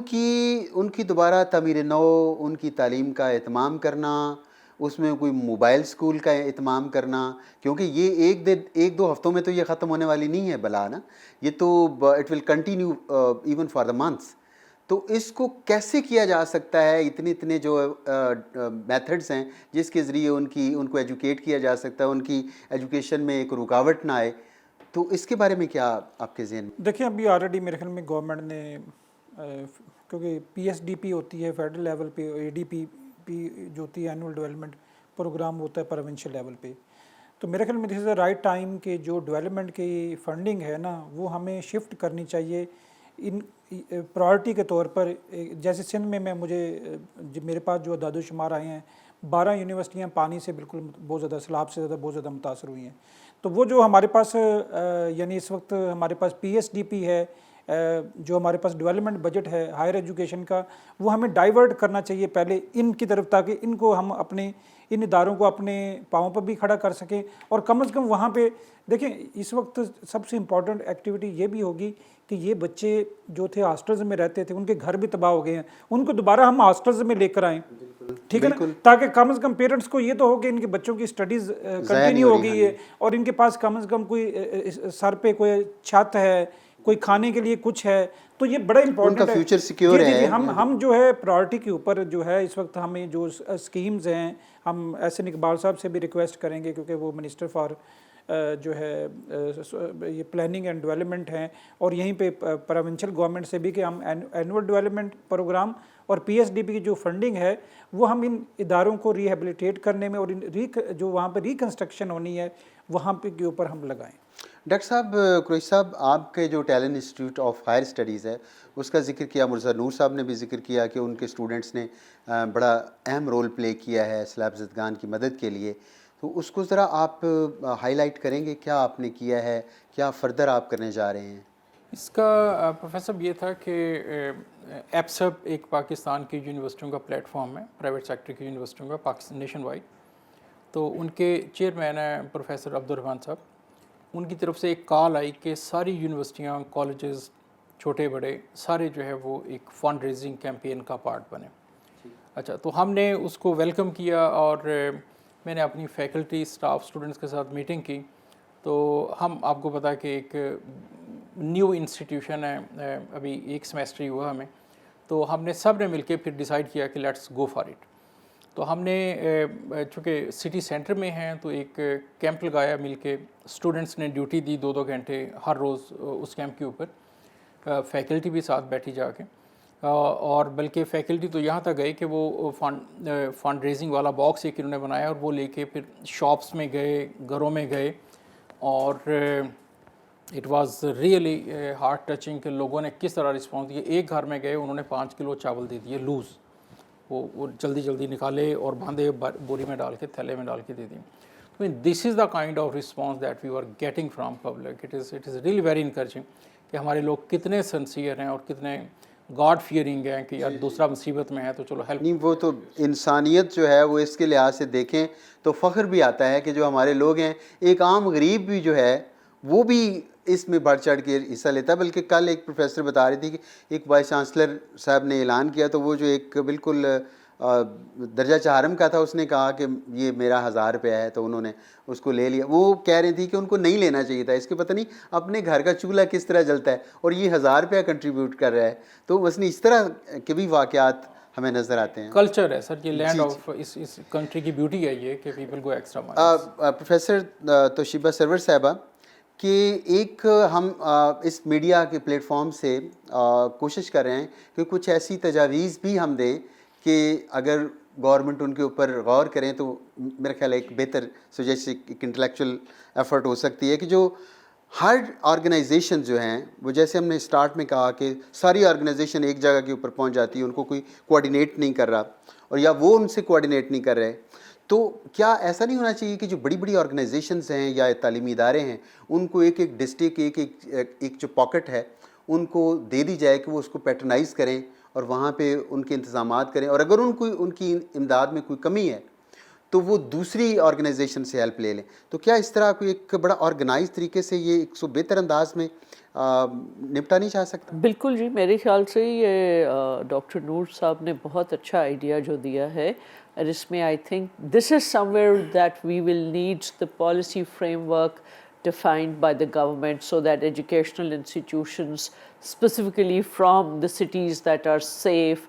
کی دوبارہ تعمیر نو، ان کی تعلیم کا اہتمام کرنا، اس میں کوئی موبائل اسکول کا اہتمام کرنا، کیونکہ یہ ایک دو ہفتوں میں تو یہ ختم ہونے والی نہیں ہے بلا نا، یہ تو it will continue even for the months. تو اس کو کیسے کیا جا سکتا ہے؟ اتنے جو میتھڈس ہیں جس کے ذریعے ان کو ایجوکیٹ کیا جا سکتا ہے، ان کی ایجوکیشن میں ایک رکاوٹ نہ آئے، تو اس کے بارے میں کیا آپ کے ذہن میں؟ دیکھیں ابھی آلریڈی میرے خیال میں گورنمنٹ نے، کیونکہ پی ایس ڈی پی ہوتی ہے فیڈرل لیول پہ، اے ڈی پی جو ہوتی ہے اینول ڈیولپمنٹ پروگرام ہوتا ہے پروونشل لیول پہ، تو میرے خیال میں دس از دا رائٹ ٹائم کہ جو ڈیولپمنٹ کی فنڈنگ ہے نا وہ ہمیں شفٹ کرنی چاہیے ان پرائورٹی کے طور پر. جیسے سندھ میں میرے پاس جو اعداد و شمار آئے ہیں، 12 یونیورسٹیاں پانی سے بالکل بہت زیادہ، سیلاب سے زیادہ بہت زیادہ متاثر ہوئی ہیں. تو وہ جو ہمارے پاس یعنی اس وقت ہمارے پاس پی ایس ڈی پی ہے، جو ہمارے پاس ڈیولپمنٹ بجٹ ہے ہائر ایجوکیشن کا، وہ ہمیں ڈائیورٹ کرنا چاہیے پہلے ان کی طرف، تاکہ ان کو ہم اپنے ان اداروں کو اپنے پاؤں پر بھی کھڑا کر سکیں. اور کم از کم وہاں پہ دیکھیں اس وقت سب سے امپورٹنٹ ایکٹیویٹی یہ بھی ہوگی کہ یہ بچے جو تھے ہاسٹلز میں رہتے تھے، ان کے گھر بھی تباہ ہو گئے ہیں، ان کو دوبارہ ہم ہاسٹلز میں لے کر آئیں، ٹھیک ہے نا، تاکہ کم از کم پیرنٹس کو یہ تو ہو کہ ان کے بچوں کی اسٹڈیز کنٹینیو ہو گئی ہے، اور ان کے پاس کم از کم کوئی سر پہ کوئی چھت ہے، کوئی کھانے کے لیے کچھ ہے. تو یہ بڑا امپورٹنٹ ہے، ان کا فیوچر سیکیور ہے. ہم جو ہے پرائورٹی کے اوپر جو ہے اس وقت ہمیں جو اسکیمز ہیں، ہم احسن اقبال صاحب سے بھی ریکویسٹ کریں گے کیونکہ وہ منسٹر فار جو ہے یہ پلاننگ اینڈ ڈیولپمنٹ ہیں، اور یہیں پہ پروونشل گورنمنٹ سے بھی کہ ہم اینول ڈیولپمنٹ پروگرام اور پی ایس ڈی پی کی جو فنڈنگ ہے وہ ہم ان اداروں کو ریہیبلیٹیٹ کرنے میں اور جو وہاں پہ ریکنسٹرکشن ہونی ہے وہاں پہ کے اوپر ہم لگائیں. ڈاکٹر صاحب، قریشی صاحب، آپ کے جو talent institute of higher studies ہے اس کا ذکر کیا، مرزا نور صاحب نے بھی ذکر کیا کہ ان کے اسٹوڈنٹس نے بڑا اہم رول پلے کیا ہے سیلاب زدگان کی مدد کے لیے. تو اس کو ذرا آپ ہائی لائٹ کریں گے، کیا آپ نے کیا ہے، کیا فردر آپ کرنے جا رہے ہیں؟ اس کا پروفیسر یہ تھا کہ ایپسب ایک پاکستان کی یونیورسٹیوں کا پلیٹ فارم ہے، پرائیویٹ سیکٹر کی یونیورسٹیوں کا پاکستان نیشن وائڈ. تو ان کے چیئرمین ہیں پروفیسر عبدالرحمان صاحب. ان کی طرف سے ایک کال آئی کہ ساری یونیورسٹیاں، کالجز، چھوٹے بڑے سارے جو ہے وہ ایک فنڈ ریزنگ کیمپین کا پارٹ بنے. اچھا، تو ہم نے اس کو ویلکم کیا اور میں نے اپنی فیکلٹی، اسٹاف، اسٹوڈنٹس کے ساتھ میٹنگ کی. تو ہم آپ کو پتا کہ ایک نیو انسٹیٹیوشن ہے، ابھی ایک سیمیسٹر ہی ہوا ہمیں، تو ہم نے سب نے مل کے پھر ڈیسائیڈ کیا کہ لیٹس گو فار اٹ. تو ہم نے چونکہ سٹی سینٹر میں ہیں تو ایک کیمپ لگایا مل کے, اسٹوڈنٹس نے ڈیوٹی دی 2 گھنٹے ہر روز اس کیمپ کے اوپر, فیکلٹی بھی ساتھ بیٹھی جا کے, اور بلکہ فیکلٹی تو یہاں تک گئے کہ وہ فنڈ ریزنگ والا باکس ایک انہوں نے بنایا اور وہ لے کے پھر شاپس میں گئے, گھروں میں گئے, اور it was really heart touching کہ لوگوں نے کس طرح رسپانس دیا. ایک گھر میں گئے, انہوں نے 5 کلو چاول دے دیے لوز, وہ جلدی جلدی نکالے اور باندھے, بوری میں ڈال کے, تھیلے میں ڈال کے دے دیں. This is the kind of response that we are getting from public. It is really very encouraging کہ ہمارے لوگ کتنے سنسیئر ہیں اور کتنے گاڈ فیئرنگ ہیں کہ یار دوسرا مصیبت میں ہے تو چلو ہیلپ. نہیں, وہ تو انسانیت جو ہے وہ اس کے لحاظ سے دیکھیں تو فخر بھی آتا ہے کہ جو ہمارے لوگ ہیں, ایک عام غریب بھی جو ہے وہ بھی اس میں بڑھ چڑھ کے حصہ لیتا ہے. بلکہ کل ایک پروفیسر بتا رہی تھی کہ ایک وائس چانسلر صاحب نے اعلان کیا تو وہ جو ایک بالکل درجہ چہارم کا تھا, اس نے کہا کہ یہ میرا 1000 روپیہ ہے, تو انہوں نے اس کو لے لیا. وہ کہہ رہی تھی کہ ان کو نہیں لینا چاہیے تھا, اس کے پتہ نہیں اپنے گھر کا چولہا کس طرح جلتا ہے اور یہ 1000 روپیہ کنٹریبیوٹ کر رہا ہے. تو بس نہیں, اس طرح کے بھی واقعات ہمیں نظر آتے ہیں. کلچر ہے سر, یہ لینڈ آف اس کنٹری کی بیوٹی ہے یہ کہ people go extra miles. Professor توشیبہ سرور صاحبہ کہ ایک ہم اس میڈیا کے پلیٹ فارم سے کوشش کر رہے ہیں کہ کچھ ایسی تجاویز بھی ہم دیں کہ اگر گورنمنٹ ان کے اوپر غور کریں تو میرا خیال ہے ایک بہتر سجیشن, ایک انٹلیکچوئل ایفرٹ ہو سکتی ہے کہ جو ہر آرگنائزیشن جو ہیں وہ, جیسے ہم نے اسٹارٹ میں کہا کہ ساری آرگنائزیشن ایک جگہ کے اوپر پہنچ جاتی ہے, ان کو کوئی کوآرڈینیٹ نہیں کر رہا اور یا وہ ان سے کوآرڈینیٹ نہیں کر رہے, تو کیا ایسا نہیں ہونا چاہیے کہ جو بڑی بڑی آرگنائزیشنز ہیں یا تعلیمی ادارے ہیں ان کو ایک ایک ڈسٹرکٹ, ایک جو پاکٹ ہے ان کو دے دی جائے کہ وہ اس کو پیٹرنائز کریں اور وہاں پہ ان کے انتظامات کریں, اور اگر ان کی امداد میں کوئی کمی ہے تو وہ دوسری آرگنائزیشن سے ہیلپ لے لیں. تو کیا اس طرح کوئی ایک بڑا آرگنائز طریقے سے یہ ایک بہتر انداز میں نپٹا نہیں جا سکتا؟ بالکل جی, میرے خیال سے یہ ڈاکٹر نور صاحب نے بہت اچھا آئیڈیا جو دیا ہے, اور اس میں I think this is somewhere that we will need the policy framework defined by the government so that educational institutions specifically from the cities that are safe,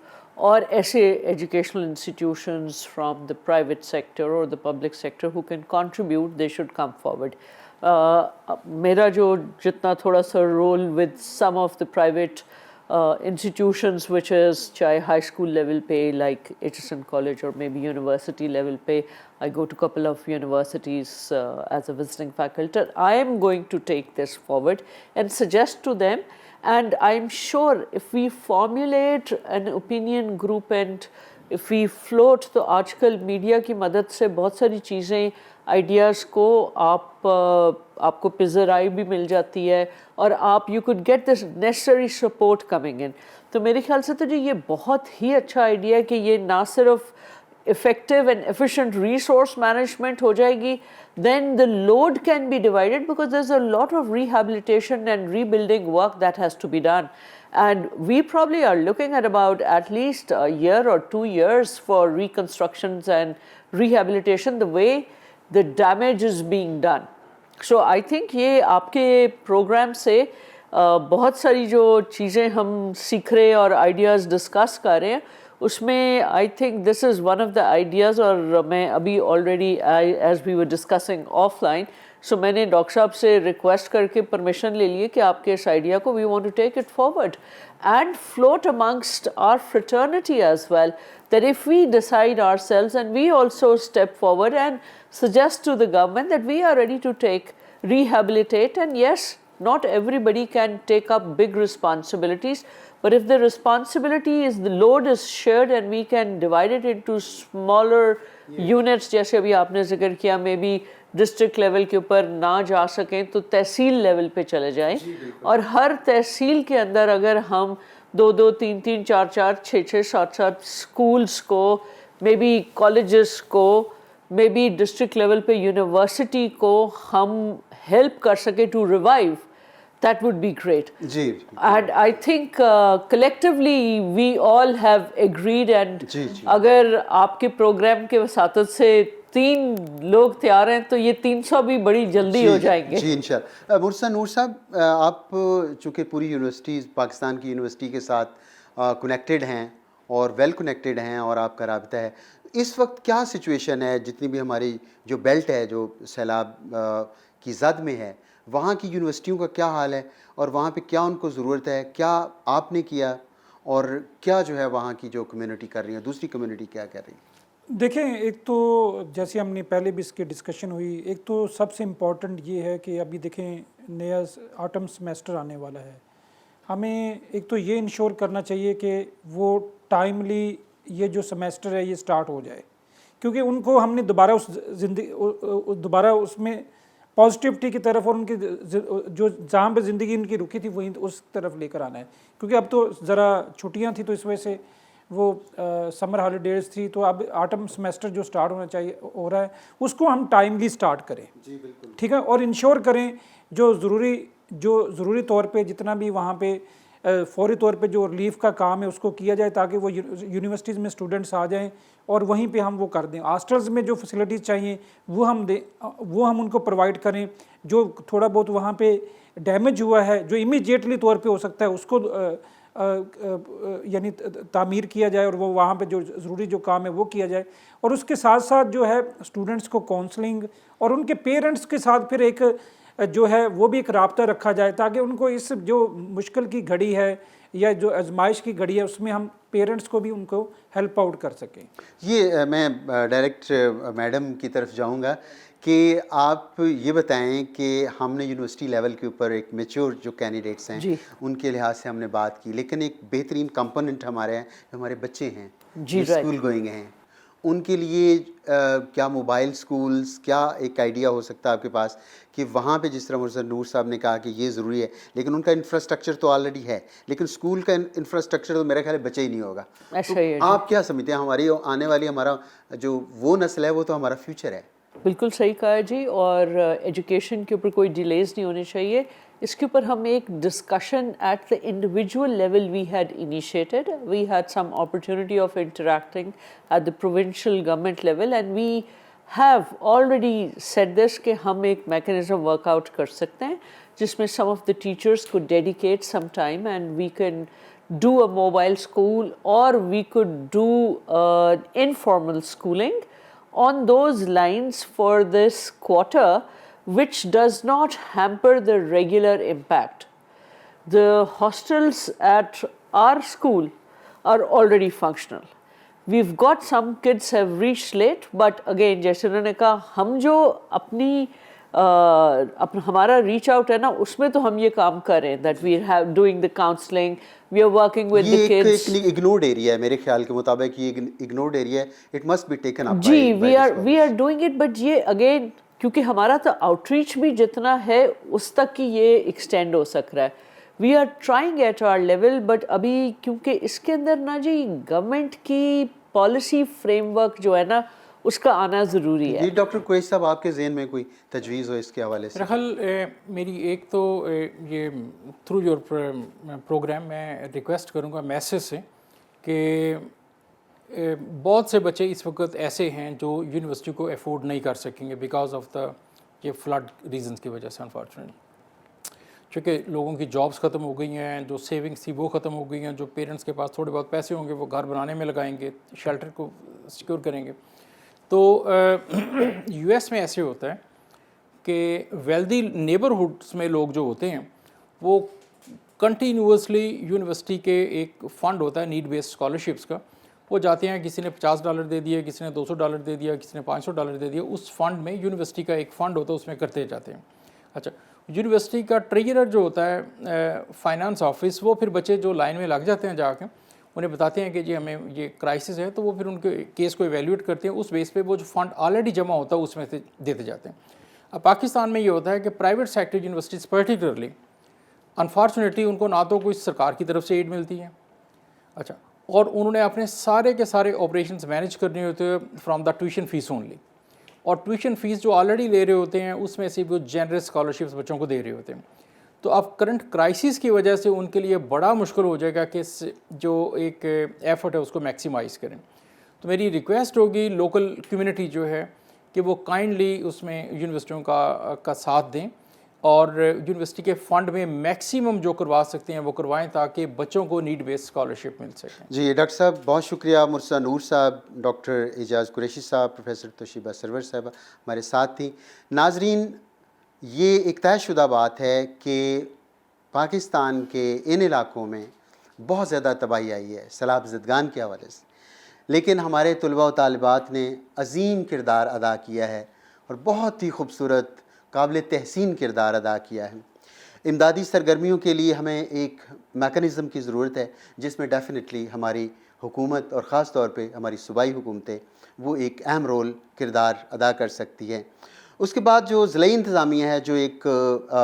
or ایسے educational institutions from the private sector or the public sector who can contribute, they should come forward. میرا جو جتنا تھوڑا سا role with some of the private institutions which is چاہے high school level پہ like Aitchison College or maybe university level پہ, I go to a couple of universities as a visiting faculty. I am going to take this forward and suggest to them, and I'm sure if we formulate an opinion group and if we float, تو آج کل media کی مدد سے بہت ساری چیزیں, ideas کو آپ کو پذیرائی بھی مل جاتی ہے اور آپ you could get this necessary support coming in. تو میرے خیال سے تو جی یہ بہت ہی اچھا آئیڈیا ہے کہ یہ نہ صرف effective and efficient resource management ہو جائے گی, then the load can be divided because there's a lot of rehabilitation and rebuilding work that has to be done. And we probably are looking at about at least a year or 2 years for reconstructions and rehabilitation, the way the damage is being done. So I think یہ آپ کے programme سے بہت ساری جو چیزیں ہم سیکھ رہے اور آئیڈیاز ڈسکس کر رہے ہیں, اس میں I think this is one of the ideas. اور میں ابھی already as we were discussing offline, so میں نے ڈاکٹر صاحب سے ریکویسٹ کر کے پرمیشن لے لیے کہ آپ کے اس آئیڈیا کو we want to take it forward and float amongst our fraternity as well, that if we decide ourselves and we also step forward and suggest to the government that we are ready to take rehabilitate, and yes, not everybody can take up big responsibilities, but if the responsibility is, the load is shared and we can divide it into smaller units, جیسے ابھی آپ نے ذکر کیا میں بھی district level کے اوپر نہ جا سکیں تو تحصیل لیول پہ چلے جائیں, اور ہر تحصیل کے اندر اگر ہم 2-2, 3-3, 4-4, 6-6, 7-7 اسکولس کو, مے بی کالجز کو, مے بی ڈسٹرکٹ لیول پہ یونیورسٹی کو ہم ہیلپ کر سکے to revive, that would be great. جی, and I think collectively we all have agreed, and جی اگر آپ کے پروگرام کے وساطت سے 3 لوگ تیار ہیں تو یہ 300 بھی بڑی جلدی ہو جائیں گے. جی انشاءاللہ. مرسا نور صاحب, آپ چونکہ پوری یونیورسٹیز پاکستان کی یونیورسٹی کے ساتھ کنیکٹڈ ہیں اور ویل کنیکٹڈ ہیں اور آپ کا رابطہ ہے. اس وقت کیا سچویشن ہے جتنی بھی ہماری جو بیلٹ ہے جو سیلاب کی زد میں ہے, وہاں کی یونیورسٹیوں کا کیا حال ہے اور وہاں پہ کیا ان کو ضرورت ہے, کیا آپ نے کیا اور کیا جو ہے وہاں کی جو کمیونٹی کر رہی ہے, دوسری کمیونٹی کیا کر رہی ہے؟ دیکھیں, ایک تو جیسے ہم نے پہلے بھی اس کی ڈسکشن ہوئی, ایک تو سب سے امپورٹنٹ یہ ہے کہ ابھی دیکھیں نیا آٹم سمیسٹر آنے والا ہے. ہمیں ایک تو یہ انشور کرنا چاہیے کہ وہ ٹائملی یہ جو سمیسٹر ہے یہ سٹارٹ ہو جائے, کیونکہ ان کو ہم نے دوبارہ اس میں پازیٹیوٹی کی طرف اور ان کی جو جہاں پہ زندگی ان کی رکی تھی وہیں اس طرف لے کر آنا ہے. کیونکہ اب تو ذرا چھٹیاں تھیں تو اس وجہ سے وہ سمر ہالیڈیز تھی, تو اب آٹم سمیسٹر جو سٹارٹ ہونا چاہیے ہو رہا ہے اس کو ہم ٹائملی سٹارٹ کریں. جی بالکل ٹھیک ہے, اور انشور کریں جو ضروری طور پہ جتنا بھی وہاں پہ فوری طور پہ جو ریلیف کا کام ہے اس کو کیا جائے تاکہ وہ یونیورسٹیز میں اسٹوڈنٹس آ جائیں اور وہیں پہ ہم وہ کر دیں. ہاسٹلز میں جو فیسلٹیز چاہیے وہ ہم ان کو پرووائڈ کریں. جو تھوڑا بہت وہاں پہ ڈیمیج ہوا ہے جو امیجیٹلی طور پہ ہو سکتا ہے اس کو یعنی تعمیر کیا جائے اور وہ وہاں پہ جو ضروری جو کام ہے وہ کیا جائے. اور اس کے ساتھ ساتھ جو ہے اسٹوڈنٹس کو کاؤنسلنگ اور ان کے پیرنٹس کے ساتھ پھر ایک جو ہے وہ بھی ایک رابطہ رکھا جائے تاکہ ان کو اس جو مشکل کی گھڑی ہے یا جو آزمائش کی گھڑی ہے اس میں ہم پیرنٹس کو بھی ان کو ہیلپ آؤٹ کر سکیں. یہ میں ڈائریکٹ میڈم کی طرف جاؤں گا کہ آپ یہ بتائیں کہ ہم نے یونیورسٹی لیول کے اوپر ایک میچور جو کینڈیڈیٹس ہیں ان کے لحاظ سے ہم نے بات کی, لیکن ایک بہترین کمپوننٹ ہمارے بچے ہیں جو اسکول گوئنگ ہیں, ان کے لیے کیا موبائل سکولز, کیا ایک آئیڈیا ہو سکتا ہے آپ کے پاس کہ وہاں پہ جس طرح مرزا نور صاحب نے کہا کہ یہ ضروری ہے لیکن ان کا انفراسٹرکچر تو آلریڈی ہے, لیکن اسکول کا انفراسٹرکچر تو میرا خیال ہے بچے ہی نہیں ہوگا. تو آپ کیا سمجھتے ہیں ہماری آنے والی ہمارا جو وہ نسل ہے وہ تو ہمارا فیوچر ہے؟ بالکل صحیح کہا جی, اور ایجوکیشن کے اوپر کوئی ڈیلیز نہیں ہونے چاہیے. اس کے اوپر ہم ایک discussion at the individual level we had initiated. We had some opportunity of interacting at the provincial government level and we have already set this کہ ہم ایک میکینزم ورک آؤٹ کر سکتے ہیں جس میں سم آف دا ٹیچرس کو dedicate some time and we can do a mobile school or we could do informal schooling on those lines for this quarter, which does not hamper the regular impact. The hostels at our school are already functional. We've got some kids have reached late, but again جیسے انہوں نے کہا ہم جو ہمارا reach out ہے نا اس میں تو ہم یہ کام کر رہے ہیں that we are doing the counseling, we are working with the kids. یہ ایک اگنورڈ ایریا ہے میرے خیال کے مطابق, یہ اگنورڈ ایریا ہے, it must be taken up. جی we are doing it, but یہ اگین کیونکہ ہمارا تو آؤٹ ریچ بھی جتنا ہے اس تک ہی یہ ایکسٹینڈ ہو سک رہا ہے. We are trying at our level, but ابھی کیونکہ اس کے اندر نا جی گورنمنٹ کی پالیسی فریم ورک جو ہے نا اس کا آنا ضروری ہے. ڈاکٹر قریش صاحب آپ کے ذہن میں کوئی تجویز ہو اس کے حوالے سے؟ رحل میری ایک تو یہ تھرو یور پروگرام میں ریکویسٹ کروں گا میسج سے کہ بہت سے بچے اس وقت ایسے ہیں جو یونیورسٹی کو افورڈ نہیں کر سکیں گے بیکاز آف دا یہ فلڈ ریزنس کی وجہ سے انفارچونیٹلی, چونکہ لوگوں کی جابس ختم ہو گئی ہیں, جو سیونگس تھی وہ ختم ہو گئی ہیں, جو پیرنٹس کے پاس تھوڑے بہت پیسے ہوں گے وہ گھر بنانے میں لگائیں گے, شیلٹر کو سیکور کریں گے. تو یو ایس میں ایسے ہوتا ہے کہ ویلدی نیبرہڈس میں لوگ جو ہوتے ہیں وہ کنٹینیوسلی یونیورسٹی کے ایک فنڈ ہوتا ہے نیڈ بیسڈ اسکالرشپس کا, وہ جاتے ہیں, کسی نے $50 دے دیا, کسی نے $200 دے دیا, کسی نے $500 دے دیا, اس فنڈ میں یونیورسٹی کا ایک فنڈ ہوتا ہے اس میں کرتے جاتے ہیں. اچھا, یونیورسٹی کا ٹریجرر جو ہوتا ہے فائنانس آفس, وہ پھر بچے جو لائن میں لگ جاتے ہیں جا کے انہیں بتاتے ہیں کہ جی ہمیں یہ کرائسس ہے, تو وہ پھر ان کے کیس کو ایویلیویٹ کرتے ہیں, اس بیس پہ وہ جو فنڈ آلریڈی جمع ہوتا ہے اس میں سے دیتے جاتے ہیں. اب پاکستان میں یہ ہوتا ہے کہ private sector universities particularly unfortunately ان کو نہ تو کوئی سرکار کی طرف سے ایڈ ملتی ہے, اچھا, اور انہوں نے اپنے سارے کے سارے آپریشنز مینیج کرنے ہوتے ہیں from the tuition fees only, اور ٹیوشن فیس جو آلریڈی لے رہے ہوتے ہیں اس میں سے وہ جنرس اسکالرشپس بچوں کو دے رہے ہوتے ہیں. تو اب کرنٹ کرائسس کی وجہ سے ان کے لیے بڑا مشکل ہو جائے گا کہ جو ایک ایفرٹ ہے اس کو میکسیمائز کریں. تو میری ریکویسٹ ہوگی لوکل کمیونٹی جو ہے کہ وہ کائنڈلی اس میں یونیورسٹیوں کا ساتھ دیں. اور یونیورسٹی کے فنڈ میں میکسیمم جو کروا سکتے ہیں وہ کروائیں تاکہ بچوں کو نیڈ بیسڈ اسکالرشپ مل سکے. جی ڈاکٹر صاحب بہت شکریہ. مرسا نور صاحب, ڈاکٹر اعجاز قریشی صاحب, پروفیسر توشیبہ سرور صاحب ہمارے ساتھ تھیں. ناظرین, یہ ایک طے شدہ بات ہے کہ پاکستان کے ان علاقوں میں بہت زیادہ تباہی آئی ہے سیلاب زدگان کے حوالے سے, لیکن ہمارے طلباء و طالبات نے عظیم کردار ادا کیا ہے اور بہت ہی خوبصورت قابل تحسین کردار ادا کیا ہے. امدادی سرگرمیوں کے لیے ہمیں ایک میکانزم کی ضرورت ہے جس میں ڈیفینیٹلی ہماری حکومت اور خاص طور پہ ہماری صوبائی حکومتیں وہ ایک اہم رول کردار ادا کر سکتی ہیں. اس کے بعد جو ضلعی انتظامیہ ہے جو ایک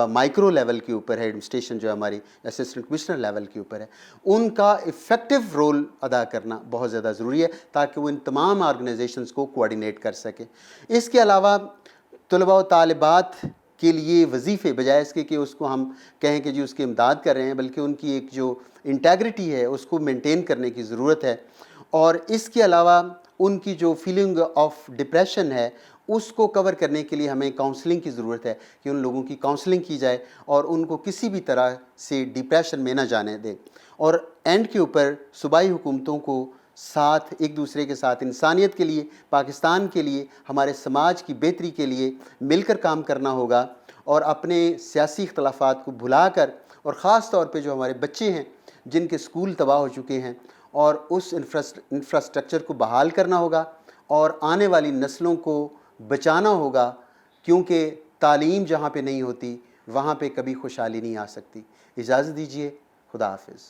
مائکرو لیول کے اوپر ہے, ایڈمنسٹریشن جو ہماری اسسٹنٹ کمشنر لیول کے اوپر ہے, ان کا افیکٹو رول ادا کرنا بہت زیادہ ضروری ہے تاکہ وہ ان تمام آرگنائزیشنز کو کوآرڈینیٹ کر سکیں. اس کے علاوہ طلباء و طالبات کے لیے وظیفے بجائے اس کے کہ اس کو ہم کہیں کہ جی اس کی امداد کر رہے ہیں, بلکہ ان کی ایک جو انٹیگریٹی ہے اس کو مینٹین کرنے کی ضرورت ہے. اور اس کے علاوہ ان کی جو فیلنگ آف ڈپریشن ہے اس کو کور کرنے کے لیے ہمیں کاؤنسلنگ کی ضرورت ہے کہ ان لوگوں کی کاؤنسلنگ کی جائے اور ان کو کسی بھی طرح سے ڈپریشن میں نہ جانے دیں. اور اینڈ کے اوپر صوبائی حکومتوں کو ساتھ ایک دوسرے کے ساتھ انسانیت کے لیے, پاکستان کے لیے, ہمارے سماج کی بہتری کے لیے مل کر کام کرنا ہوگا اور اپنے سیاسی اختلافات کو بھلا کر, اور خاص طور پہ جو ہمارے بچے ہیں جن کے اسکول تباہ ہو چکے ہیں, اور اس انفراسٹرکچر کو بحال کرنا ہوگا اور آنے والی نسلوں کو بچانا ہوگا, کیونکہ تعلیم جہاں پہ نہیں ہوتی وہاں پہ کبھی خوشحالی نہیں آ سکتی. اجازت دیجیے, خدا حافظ.